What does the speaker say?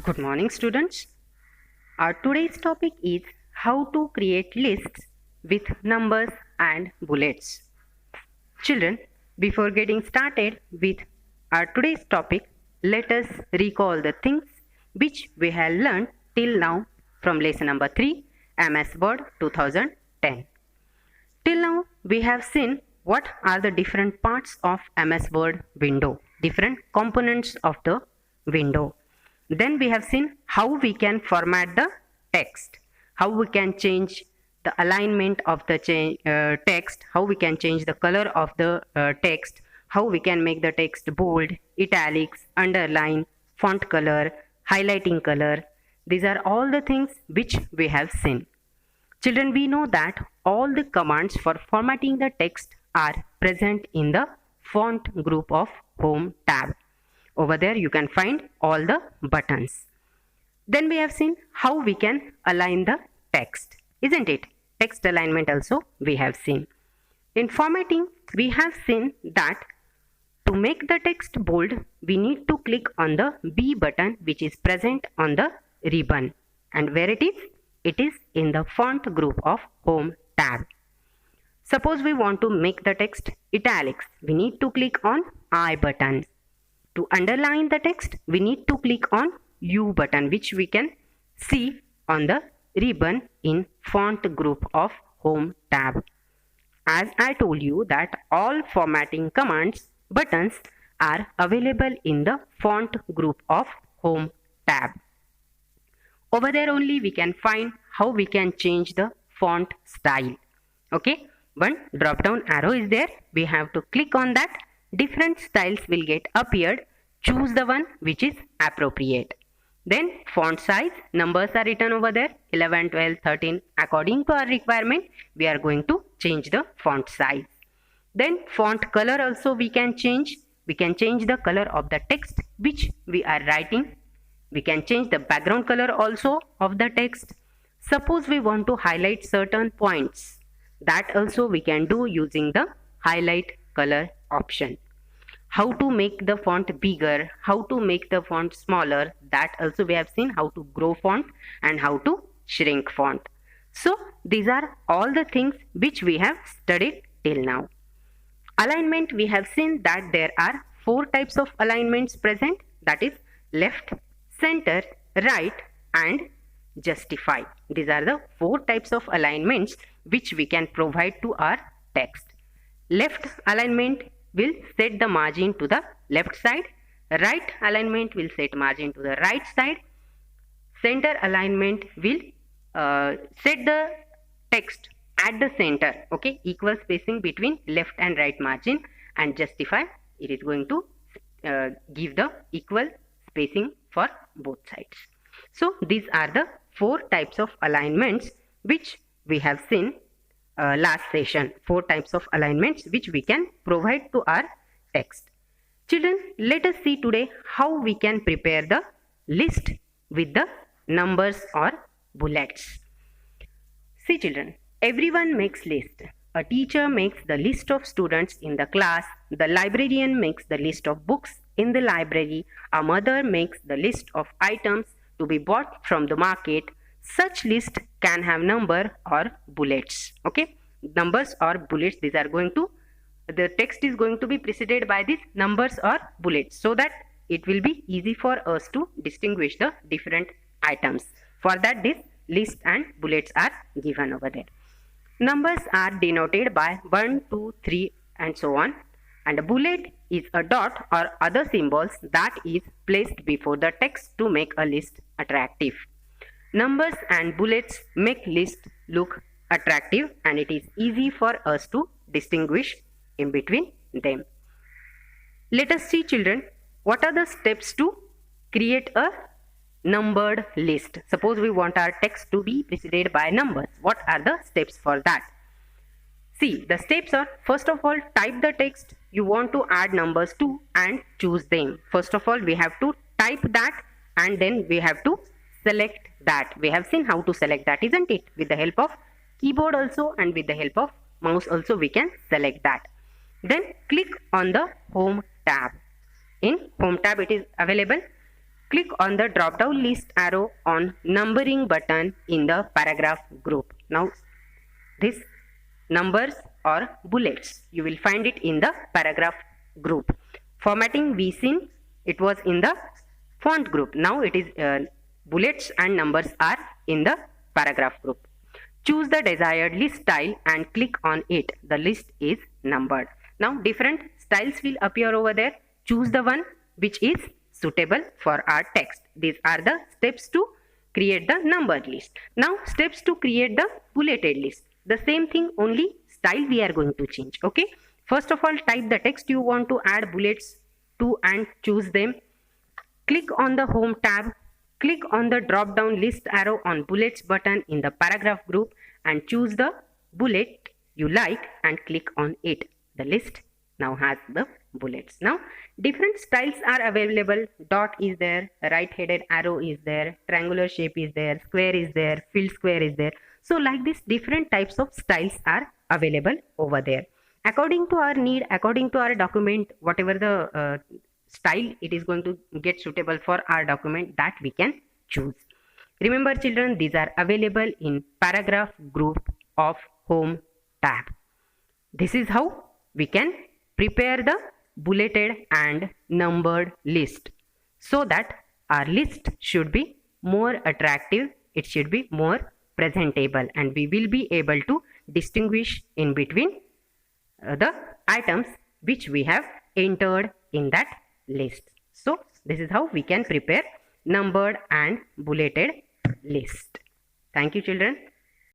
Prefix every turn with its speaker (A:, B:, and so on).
A: Good morning, students. Our today's topic is how to create lists with numbers and bullets. Children, before getting started with our today's topic, let us recall the things which we have learned till now from lesson number 3, MS Word 2010. Till now, we have seen what are the different parts of MS Word window, different components of the window. Then we have seen how we can format the text, how we can change the alignment of the text, how we can change the color of the text, how we can make the text bold, italics, underline, font color, highlighting color. These are all the things which we have seen. Children, we know that all the commands for formatting the text are present in the font group of Home tab. Over there you can find all the buttons. Then we have seen how we can align the text, isn't it? Text alignment also we have seen. In formatting, we have seen that to make the text bold, we need to click on the B button which is present on the ribbon. And where it is? It is in the font group of Home tab. Suppose we want to make the text italics, we need to click on I button. To underline the text, we need to click on U button, which we can see on the ribbon in font group of Home tab. As I told you that all formatting commands buttons are available in the font group of Home tab. Over there only we can find how we can change the font style. Okay, one drop down arrow is there. We have to click on that. Different styles will get appeared. Choose the one which is appropriate. Then font size, numbers are written over there, 11, 12, 13. According to our requirement, we are going to change the font size. Then font color also we can change. We can change the color of the text which we are writing. We can change the background color also of the text. Suppose we want to highlight certain points. That also we can do using the highlight color option. How to make the font bigger, how to make the font smaller, that also we have seen, how to grow font and how to shrink font. So these are all the things which we have studied till now. Alignment, we have seen that there are 4 types of alignments present, that is left, center, right and justify. These are the 4 types of alignments which we can provide to our text. Left alignment will set the margin to the left side. Right alignment will set margin to the right side. Center alignment will set the text at the center. Okay, equal spacing between left and right margin. And justify, it is going to give the equal spacing for both sides. So these are the 4 types of alignments which we have seen last session. 4 types of alignments which we can provide to our text. Children, let us see today how we can prepare the list with the numbers or bullets. See children, everyone makes list. A teacher makes the list of students in the class. The librarian makes the list of books in the library. A mother makes the list of items to be bought from the market. Such list can have number or bullets. Okay, numbers or bullets, these are going to, the text is going to be preceded by these numbers or bullets, so that it will be easy for us to distinguish the different items. For that, this list and bullets are given over there. Numbers are denoted by 1, 2, 3 and so on, and a bullet is a dot or other symbols that is placed before the text to make a list attractive. Numbers and bullets make list look attractive and it is easy for us to distinguish in between them. Let us see children, what are the steps to create a numbered list. Suppose we want our text to be preceded by numbers. What are the steps for that? See, the steps are, first of all, type the text you want to add numbers to and choose them. First of all, we have to type that and then we have to select that. We have seen how to select that, isn't it? With the help of keyboard also and with the help of mouse also we can select that. Then click on the Home tab. In Home tab it is available. Click on the drop down list arrow on numbering button in the paragraph group. Now this numbers or bullets, you will find it in the paragraph group. Formatting we seen, it was in the font group. Now it is bullets and numbers are in the paragraph group. Choose the desired list style and click on it. The list is numbered. Now different styles will appear over there. Choose the one which is suitable for our text. These are the steps to create the numbered list. Now steps to create the bulleted list. The same thing, only style we are going to change. Okay. First of all, type the text you want to add bullets to and choose them. Click on the home tab. Click on the drop down list arrow on bullets button in the paragraph group and choose the bullet you like and click on it. The list now has the bullets. Now different styles are available. Dot is there, right headed arrow is there, triangular shape is there, square is there, filled square is there. So like this, different types of styles are available over there. According to our need, according to our document, whatever the style it is going to get suitable for our document, that we can choose. Remember children, these are available in paragraph group of home tab. This is how we can prepare the bulleted and numbered list, so that our list should be more attractive, it should be more presentable, and we will be able to distinguish in between the items which we have entered in that list. So this is how we can prepare numbered and bulleted list. Thank you children.